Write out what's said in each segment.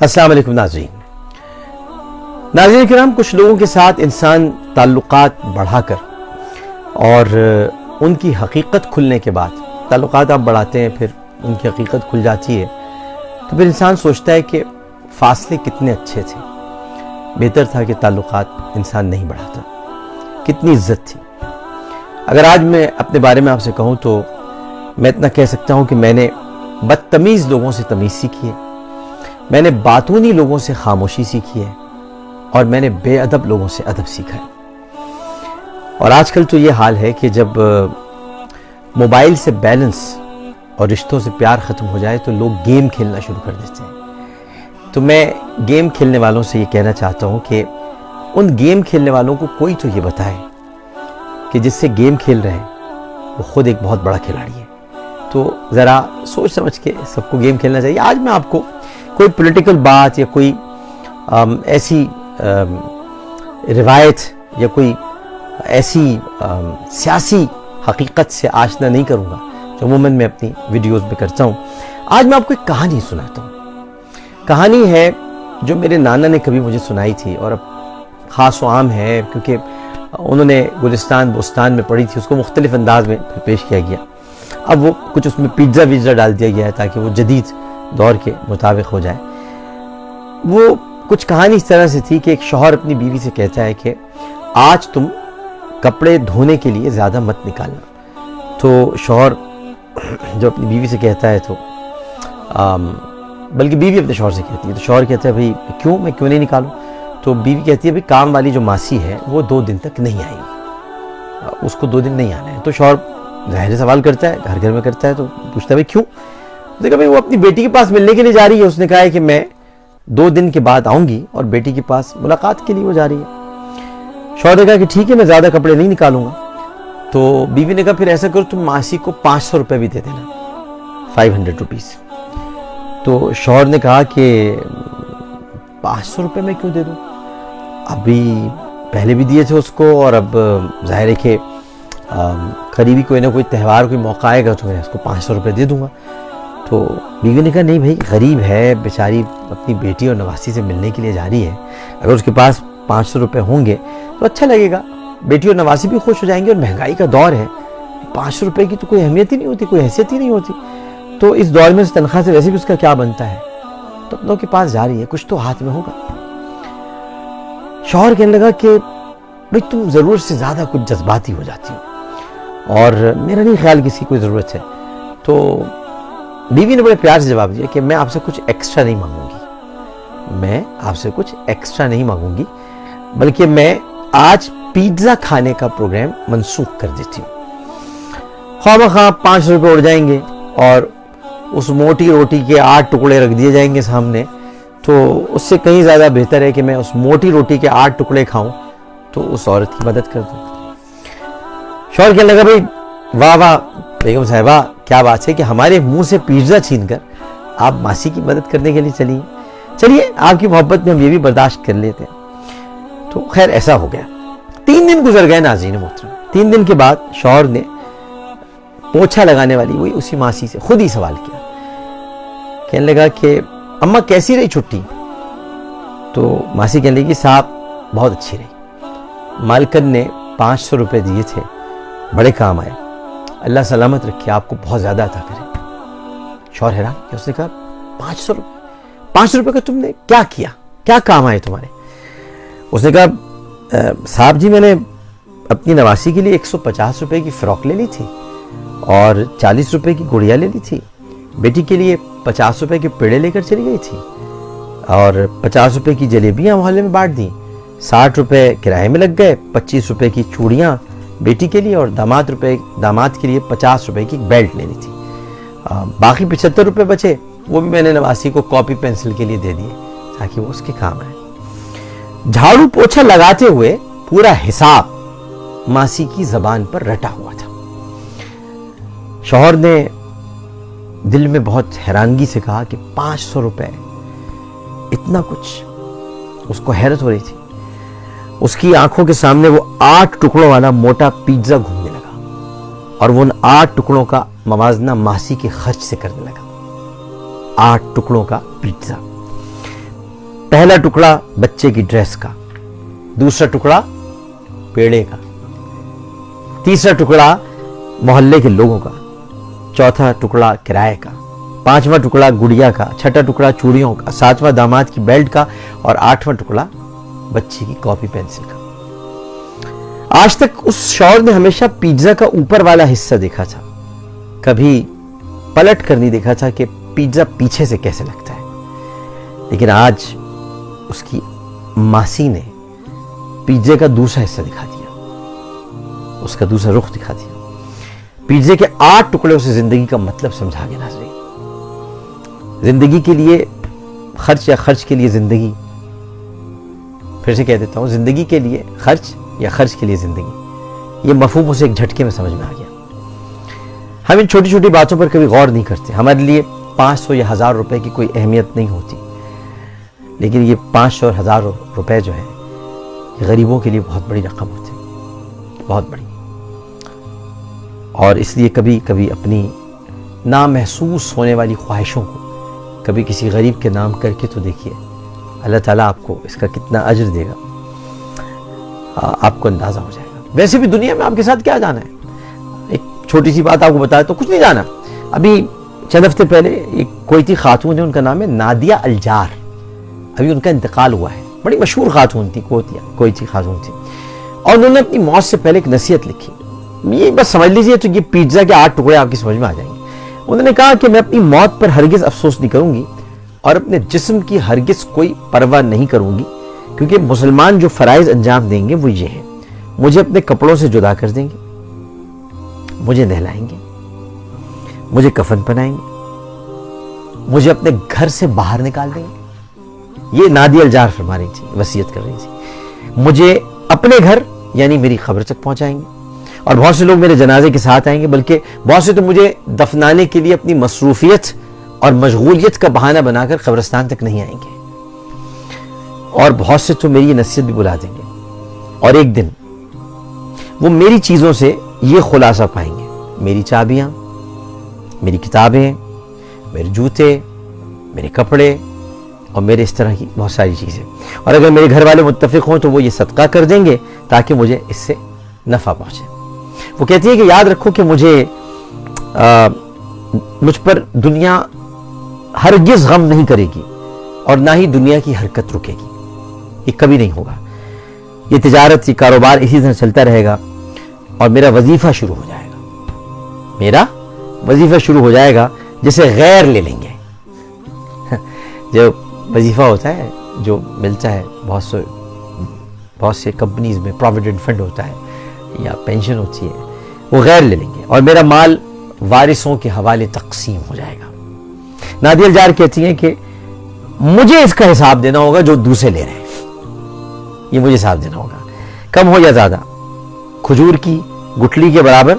السلام علیکم ناظرین کرام، کچھ لوگوں کے ساتھ انسان تعلقات بڑھا کر اور ان کی حقیقت کھلنے کے بعد تعلقات آپ بڑھاتے ہیں، پھر ان کی حقیقت کھل جاتی ہے تو پھر انسان سوچتا ہے کہ فاصلے کتنے اچھے تھے، بہتر تھا کہ تعلقات انسان نہیں بڑھاتا، کتنی عزت تھی۔ اگر آج میں اپنے بارے میں آپ سے کہوں تو میں اتنا کہہ سکتا ہوں کہ میں نے بدتمیز لوگوں سے تمیز سیکھی ہے، میں نے باتونی لوگوں سے خاموشی سیکھی ہے، اور میں نے بے ادب لوگوں سے ادب سیکھا ہے۔ اور آج کل تو یہ حال ہے کہ جب موبائل سے بیلنس اور رشتوں سے پیار ختم ہو جائے تو لوگ گیم کھیلنا شروع کر دیتے ہیں۔ تو میں گیم کھیلنے والوں سے یہ کہنا چاہتا ہوں کہ ان گیم کھیلنے والوں کو کوئی تو یہ بتائے کہ جس سے گیم کھیل رہے ہیں وہ خود ایک بہت بڑا کھلاڑی ہے۔ تو ذرا سوچ سمجھ کے سب کو گیم کھیلنا چاہیے۔ آج میں آپ کو کوئی پولیٹیکل بات یا کوئی ایسی روایت یا کوئی ایسی سیاسی حقیقت سے آشنا نہیں کروں گا جو عموماً میں اپنی ویڈیوز میں کرتا ہوں۔ آج میں آپ کو ایک کہانی سناتا ہوں۔ کہانی ہے جو میرے نانا نے کبھی مجھے سنائی تھی، اور اب خاص و عام ہے کیونکہ انہوں نے گلستان بوستان میں پڑھی تھی، اس کو مختلف انداز میں پیش کیا گیا۔ اب وہ کچھ اس میں پیزا ویزا ڈال دیا گیا ہے تاکہ وہ جدید دور کے مطابق ہو جائے۔ وہ کچھ کہانی اس طرح سے تھی کہ ایک شوہر اپنی بیوی سے کہتا ہے کہ آج تم کپڑے دھونے کے لیے زیادہ مت نکالنا۔ تو شوہر جو اپنی بیوی سے کہتا ہے تو بلکہ بیوی اپنے شوہر سے کہتی ہے، تو شوہر کہتا ہے بھئی کیوں، میں کیوں نہیں نکالوں؟ تو بیوی کہتی ہے بھئی کام والی جو ماسی ہے وہ 2 دن تک نہیں آئے گی، اس کو 2 دن نہیں آنا ہے۔ تو شوہر ظاہر سوال کرتا ہے، گھر میں کرتا ہے، تو پوچھتا ہے بھئی کیوں؟ اس نے کہا بھئی وہ اپنی بیٹی کے پاس ملنے کے لیے جا رہی ہے، اس نے کہا ہے کہ میں 2 دن کے بعد آؤں گی، اور بیٹی کے پاس ملاقات کے لیے وہ جا رہی ہے۔ شوہر نے کہا کہ ٹھیک ہے، میں زیادہ کپڑے نہیں نکالوں گا۔ تو بیوی نے کہا پھر ایسا کرو تم ماسی کو 500 روپے بھی دے دینا، 500 روپیز۔ تو شوہر نے کہا کہ 500 روپے میں کیوں دے دوں، ابھی پہلے بھی دیے تھے اس کو، اور اب ظاہر ہے کہ قریبی کوئی نہ کوئی تہوار کوئی موقع آئے گا تو میں اس کو 500 روپے دے دوں گا۔ تو بیوی نے کہا نہیں بھائی، غریب ہے بیچاری، اپنی بیٹی اور نواسی سے ملنے کے لیے جا رہی ہے، اگر اس کے پاس 500 روپے ہوں گے تو اچھا لگے گا، بیٹی اور نواسی بھی خوش ہو جائیں گے، اور مہنگائی کا دور ہے، 500 روپے کی تو کوئی اہمیت ہی نہیں ہوتی، کوئی حیثیت ہی نہیں ہوتی۔ تو اس دور میں اس تنخواہ سے ویسے بھی اس کا کیا بنتا ہے، تو اپنوں کے پاس جا رہی ہے، کچھ تو ہاتھ میں ہوگا۔ شوہر کہنے لگا کہ بھئی تم ضرورت سے زیادہ کچھ جذباتی ہو جاتی ہو، اور میرا نہیں خیال کسی کی کوئی ضرورت ہے۔ تو بیوی نے بڑے پیار سے جواب دیا کہ میں آپ سے کچھ ایکسٹرا نہیں مانگوں گی، میں آپ سے کچھ ایکسٹرا نہیں مانگوں گی، بلکہ میں آج پیزا کھانے کا پروگرام منسوخ کر دیتی ہوں۔ خواہ مخواہ 500 روپے اڑ جائیں گے، اور اس موٹی روٹی کے 8 ٹکڑے رکھ دیے جائیں گے سامنے، تو اس سے کہیں زیادہ بہتر ہے کہ میں اس موٹی روٹی کے 8 ٹکڑے کھاؤں تو اس عورت کی مدد کر دوں۔ شوہر کہنے لگا بھئی واہ واہ بیگم صاحبہ، کیا بات ہے کہ ہمارے منہ سے پیزا چھین کر آپ ماسی کی مدد کرنے کے لیے چلیے آپ کی محبت میں ہم یہ بھی برداشت کر لیتے ہیں۔ تو خیر ایسا ہو گیا، 3 دن گزر گئے ناظرین محترم۔ 3 دن کے بعد شوہر نے پوچھا لگانے والی وہی اسی ماسی سے خود ہی سوال کیا، کہنے لگا کہ اماں کیسی رہی چھٹی؟ تو ماسی کہنے لگی صاحب بہت اچھی رہی، مالکن نے 500 روپے دیے تھے، بڑے کام آئے، اللہ سلامت رکھے، آپ کو بہت زیادہ عطا کرے۔ شوہر حیران کہ اس نے کہا 500 روپے کا تم نے کیا کیا، کیا کام آئے تمہارے؟ اس نے کہا صاحب جی میں نے اپنی نواسی کے لیے 150 روپے کی فراک لے لی تھی، اور 40 روپے کی گڑیا لے لی تھی، بیٹی کے لیے 50 روپے کے پیڑے لے کر چلی گئی تھی، اور 50 روپے کی جلیبیاں محلے میں بانٹ دیں، 60 روپے کرائے میں لگ گئے، 25 روپے کی چوڑیاں بیٹی کے لیے، اور داماد کے لیے 50 روپے کی بیلٹ لینی تھی، باقی 75 روپے بچے، وہ بھی میں نے نواسی کو کاپی پینسل کے لیے دے دیے تاکہ وہ اس کے کام آئے۔ جھاڑو پوچھا لگاتے ہوئے پورا حساب ماسی کی زبان پر رٹا ہوا تھا۔ شوہر نے دل میں بہت حیرانگی سے کہا کہ 500 روپے، اتنا کچھ؟ اس کو حیرت ہو رہی تھی۔ اس کی آنکھوں کے سامنے وہ 8 ٹکڑوں والا موٹا پیزا گھومنے لگا، اور وہ ان 8 ٹکڑوں کا موازنہ ماسی کے خرچ سے کرنے لگا۔ 8 ٹکڑوں کا پیزا۔ پہلا ٹکڑا بچے کی ڈریس کا، دوسرا ٹکڑا پیڑے کا، تیسرا ٹکڑا محلے کے لوگوں کا، چوتھا ٹکڑا کرائے کا، پانچواں ٹکڑا گڑیا کا، چھٹا ٹکڑا چوڑیوں کا، ساتواں داماد کی بیلٹ کا، اور آٹھواں ٹکڑا بچی کی کاپی پینسل کا۔ آج تک اس شوہر نے ہمیشہ پیزا کا اوپر والا حصہ دیکھا تھا، کبھی پلٹ کر نہیں دیکھا تھا کہ پیزا پیچھے سے کیسے لگتا ہے۔ لیکن آج اس کی ماسی نے پیزے کا دوسرا حصہ دکھا دیا، اس کا دوسرا رخ دکھا دیا۔ پیزے کے 8 ٹکڑے اسے زندگی کا مطلب سمجھا گیا۔ ناظرین، زندگی کے لیے خرچ یا خرچ کے لیے زندگی، پھر سے کہہ دیتا ہوں، زندگی کے لیے خرچ یا خرچ کے لیے زندگی، یہ مفہوم اسے ایک جھٹکے میں سمجھ میں آ گیا۔ ہم ان چھوٹی چھوٹی باتوں پر کبھی غور نہیں کرتے۔ ہمارے لیے 500 یا 1000 روپے کی کوئی اہمیت نہیں ہوتی، لیکن یہ 500 اور 1000 روپے جو ہیں یہ غریبوں کے لیے بہت بڑی رقم ہوتی ہے، بہت بڑی۔ اور اس لیے کبھی کبھی اپنی نامحسوس ہونے والی خواہشوں کو کبھی کسی غریب کے نام کر کے تو دیکھیے، اللہ تعالیٰ آپ کو اس کا کتنا اجر دے گا، آپ کو اندازہ ہو جائے گا۔ ویسے بھی دنیا میں آپ کے ساتھ کیا جانا ہے؟ ایک چھوٹی سی بات آپ کو بتایا تو کچھ نہیں جانا۔ ابھی چند ہفتے پہلے ایک کوئٹی خاتون ہے، ان کا نام ہے نادیہ الجار، ابھی ان کا انتقال ہوا ہے۔ بڑی مشہور خاتون تھی، کوئٹی خاتون تھی، اور انہوں نے اپنی موت سے پہلے ایک نصیحت لکھی، یہ بس سمجھ لیجئے تو یہ پیزا کے 8 ٹکڑے آپ کی سمجھ میں آ جائیں گے۔ انہوں نے کہا کہ میں اپنی موت پر ہرگز افسوس نہیں کروں گی، اور اپنے جسم کی ہرگز کوئی پرواہ نہیں کروں گی، کیونکہ مسلمان جو فرائض انجام دیں گے وہ یہ ہیں: مجھے اپنے کپڑوں سے جدا کر دیں گے، مجھے نہلائیں گے، مجھے کفن پہنائیں گے، مجھے اپنے گھر سے باہر نکال دیں گے۔ یہ نادیہ الجار فرما رہی تھی، وصیت کر رہی تھی، مجھے اپنے گھر یعنی میری قبر تک پہنچائیں گے، اور بہت سے لوگ میرے جنازے کے ساتھ آئیں گے، بلکہ بہت سے تو مجھے دفنانے کے لیے اپنی مصروفیت اور مشغولیت کا بہانہ بنا کر قبرستان تک نہیں آئیں گے، اور بہت سے تو میری یہ نصیحت بھی بلا دیں گے، اور ایک دن وہ میری چیزوں سے یہ خلاصہ پائیں گے: میری چابیاں، میری کتابیں، میرے جوتے، میرے کپڑے، اور میرے اس طرح کی بہت ساری چیزیں، اور اگر میرے گھر والے متفق ہوں تو وہ یہ صدقہ کر دیں گے تاکہ مجھے اس سے نفع پہنچے۔ وہ کہتی ہے کہ یاد رکھو کہ مجھ پر دنیا ہرگز غم نہیں کرے گی، اور نہ ہی دنیا کی حرکت رکے گی، یہ کبھی نہیں ہوگا۔ یہ تجارت، یہ کاروبار اسی طرح چلتا رہے گا، اور میرا وظیفہ شروع ہو جائے گا، میرا وظیفہ شروع ہو جائے گا جسے غیر لے لیں گے۔ جو وظیفہ ہوتا ہے جو ملتا ہے بہت سے کمپنیز میں، پروویڈنٹ فنڈ ہوتا ہے یا پینشن ہوتی ہے، وہ غیر لے لیں گے، اور میرا مال وارثوں کے حوالے تقسیم ہو جائے گا۔ نادیہ الجار کہتی ہیں کہ مجھے اس کا حساب دینا ہوگا جو دوسرے لے رہے ہیں، یہ مجھے حساب دینا ہوگا، کم ہو یا زیادہ، کھجور کی گٹھلی کے برابر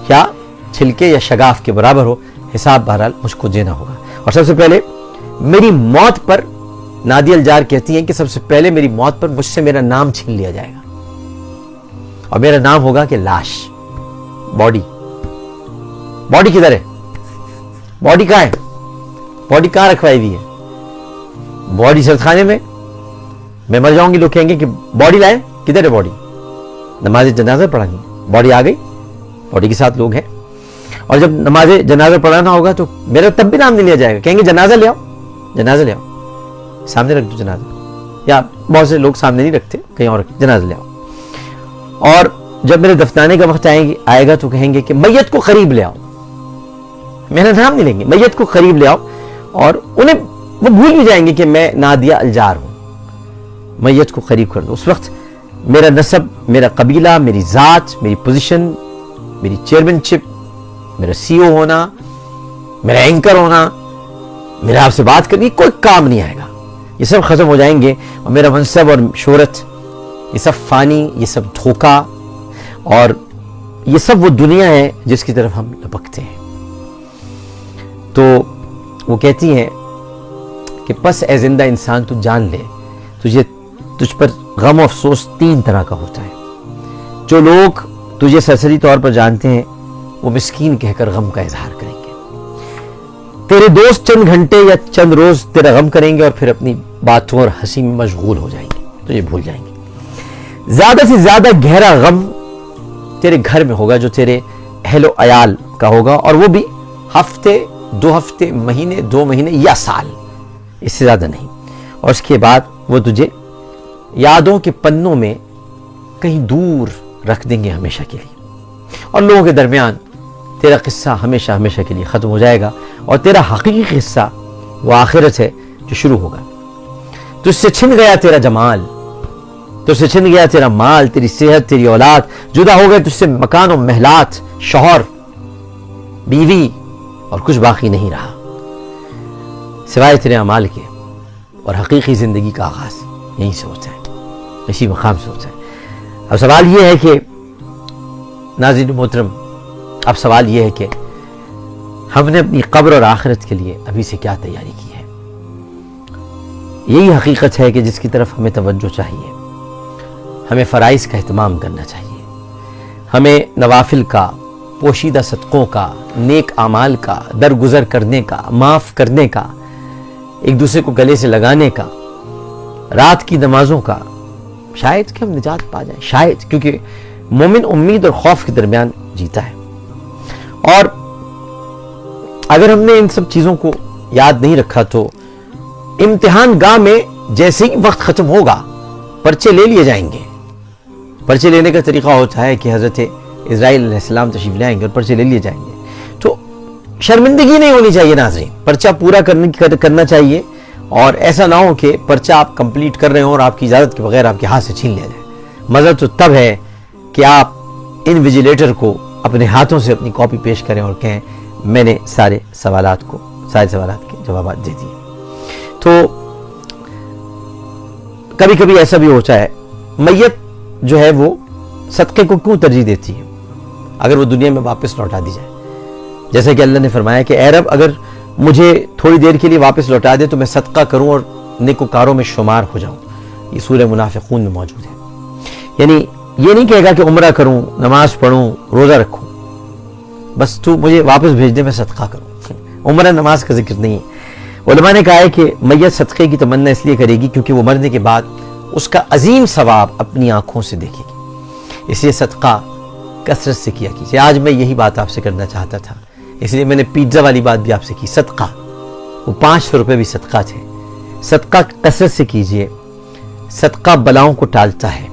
یا چھلکے یا شگاف کے برابر ہو، حساب بہرحال مجھ کو دینا ہوگا۔ اور سب سے پہلے میری موت پر، نادیہ الجار کہتی ہیں کہ سب سے پہلے میری موت پر مجھ سے میرا نام چھین لیا جائے گا، اور میرا نام ہوگا کہ لاش، باڈی کدھر ہے؟ باڈی کہاں ہے؟ باڈی کہاں رکھوائی ہوئی ہے؟ باڈی سرد خانے میں۔ میں مر جاؤں گی، لوگ کہیں گے کہ باڈی لائے، کدھر ہے باڈی؟ نماز جنازہ پڑھانی، باڈی آ گئی، باڈی کے ساتھ لوگ ہیں، اور جب نماز جنازہ پڑھانا ہوگا تو میرا تب بھی نام نہیں لیا جائے گا، کہیں گے جنازہ لے آؤ، جنازہ لے آؤ، سامنے رکھ دو جنازہ، یا بہت سے لوگ سامنے نہیں رکھتے، کہیں اور جنازہ لے آؤ۔ اور جب میرے دفنانے کا وقت آئے گا تو کہیں گے کہ میت کو قریب لے آؤ، میرا نام نہیں لیں گے، میت کو قریب لے آؤ، اور انہیں وہ بھول بھی جائیں گے کہ میں نادیہ الجار ہوں، میت کو قریب کر دو۔ اس وقت میرا نسب، میرا قبیلہ، میری ذات، میری پوزیشن، میری چیئرمین شپ، میرا سی او ہونا، میرا اینکر ہونا، میرا آپ سے بات کرنی، کوئی کام نہیں آئے گا، یہ سب ختم ہو جائیں گے، اور میرا منصب اور شہرت، یہ سب فانی، یہ سب دھوکہ، اور یہ سب وہ دنیا ہے جس کی طرف ہم لپکتے ہیں۔ تو وہ کہتی ہیں کہ پس اے زندہ انسان تو جان لے، تجھ پر غم و افسوس 3 طرح کا ہوتا ہے۔ جو لوگ تجھے سرسری طور پر جانتے ہیں وہ مسکین کہہ کر غم کا اظہار کریں گے، تیرے دوست چند گھنٹے یا چند روز تیرا غم کریں گے اور پھر اپنی باتوں اور ہنسی میں مشغول ہو جائیں گے، تجھے بھول جائیں گے۔ زیادہ سے زیادہ گہرا غم تیرے گھر میں ہوگا جو تیرے اہل و عیال کا ہوگا، اور وہ بھی ہفتے، 2 ہفتے، مہینے، 2 مہینے یا سال، اس سے زیادہ نہیں۔ اور اس کے بعد وہ تجھے یادوں کے پنوں میں کہیں دور رکھ دیں گے ہمیشہ کے لیے، اور لوگوں کے درمیان تیرا قصہ ہمیشہ ہمیشہ کے لیے ختم ہو جائے گا، اور تیرا حقیقی قصہ وہ آخرت ہے جو شروع ہوگا۔ تجھ سے چھن گیا تیرا جمال، تجھ سے چھن گیا تیرا مال، تیری صحت، تیری اولاد، جدا ہو گئے تجھ سے مکان و محلات، شوہر، بیوی، اور کچھ باقی نہیں رہا سوائے تیرے اعمال کے۔ اور حقیقی زندگی کا آغاز یہیں سے ہوتا ہے، اسی مقام سے ہوتا ہے۔ اب سوال یہ ہے کہ ناظرین محترم، اب سوال یہ ہے کہ ہم نے اپنی قبر اور آخرت کے لیے ابھی سے کیا تیاری کی ہے؟ یہی حقیقت ہے کہ جس کی طرف ہمیں توجہ چاہیے۔ ہمیں فرائض کا اہتمام کرنا چاہیے، ہمیں نوافل کا، پوشیدہ صدقوں کا، نیک اعمال کا، درگزر کرنے کا، معاف کرنے کا، ایک دوسرے کو گلے سے لگانے کا، رات کی نمازوں کا، شاید کہ ہم نجات پا جائیں، شاید، کیونکہ مومن امید اور خوف کے درمیان جیتا ہے۔ اور اگر ہم نے ان سب چیزوں کو یاد نہیں رکھا تو امتحان گاہ میں جیسے ہی وقت ختم ہوگا پرچے لے لیے جائیں گے۔ پرچے لینے کا طریقہ ہوتا ہے کہ حضرت اسرائیل علیہ السلام تشریف لے آئیں گے اور پرچے لے لیے جائیں گے۔ تو شرمندگی نہیں ہونی چاہیے ناظرین، پرچہ پورا کرنا چاہیے، اور ایسا نہ ہو کہ پرچہ آپ کمپلیٹ کر رہے ہوں اور آپ کی اجازت کے بغیر آپ کے ہاتھ سے چھین لیا جائے۔ مزہ تو تب ہے کہ آپ انویجیلیٹر کو اپنے ہاتھوں سے اپنی کاپی پیش کریں اور کہیں میں نے سارے سوالات کے جوابات دے دیے۔ تو کبھی کبھی ایسا بھی ہوتا ہے، میت جو ہے وہ صدقے کو کیوں ترجیح دیتی ہے اگر وہ دنیا میں واپس لوٹا دی جائے؟ جیسا کہ اللہ نے فرمایا کہ اے رب، اگر مجھے تھوڑی دیر کے لیے واپس لوٹا دے تو میں صدقہ کروں اور نیکوکاروں میں شمار ہو جاؤں۔ یہ سورہ منافقون میں موجود ہے۔ یعنی یہ نہیں کہے گا کہ عمرہ کروں، نماز پڑھوں، روزہ رکھوں، بس تو مجھے واپس بھیج دے، میں صدقہ کروں۔ عمرہ نماز کا ذکر نہیں ہے۔ علماء نے کہا ہے کہ میت صدقے کی تمنا اس لیے کرے گی کیونکہ وہ مرنے کے بعد اس کا عظیم ثواب اپنی آنکھوں سے دیکھے گی، اس لیے صدقہ کثرت سے کیا کیجیے۔ آج میں یہی بات آپ سے کرنا چاہتا تھا، اس لیے میں نے پیزا والی بات بھی آپ سے کی۔ صدقہ، وہ 500 روپے بھی صدقہ تھے۔ صدقہ کثرت سے کیجیے، صدقہ بلاؤں کو ٹالتا ہے،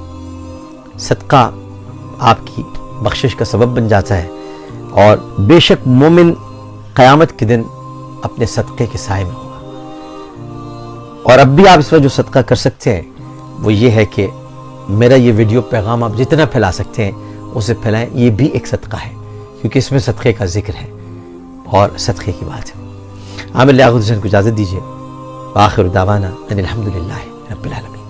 صدقہ آپ کی بخشش کا سبب بن جاتا ہے، اور بے شک مومن قیامت کے دن اپنے صدقے کے سائے میں ہوگا۔ اور اب بھی آپ اس وقت جو صدقہ کر سکتے ہیں وہ یہ ہے کہ میرا یہ ویڈیو پیغام آپ جتنا پھیلا سکتے ہیں اسے پھیلائیں۔ یہ بھی ایک صدقہ ہے کیونکہ اس میں صدقے کا ذکر ہے اور صدقے کی بات ہے۔ عامر لیاقت حسین کو اجازت دیجیے۔ وآخر دعوانا ان الحمدللہ رب العالمین۔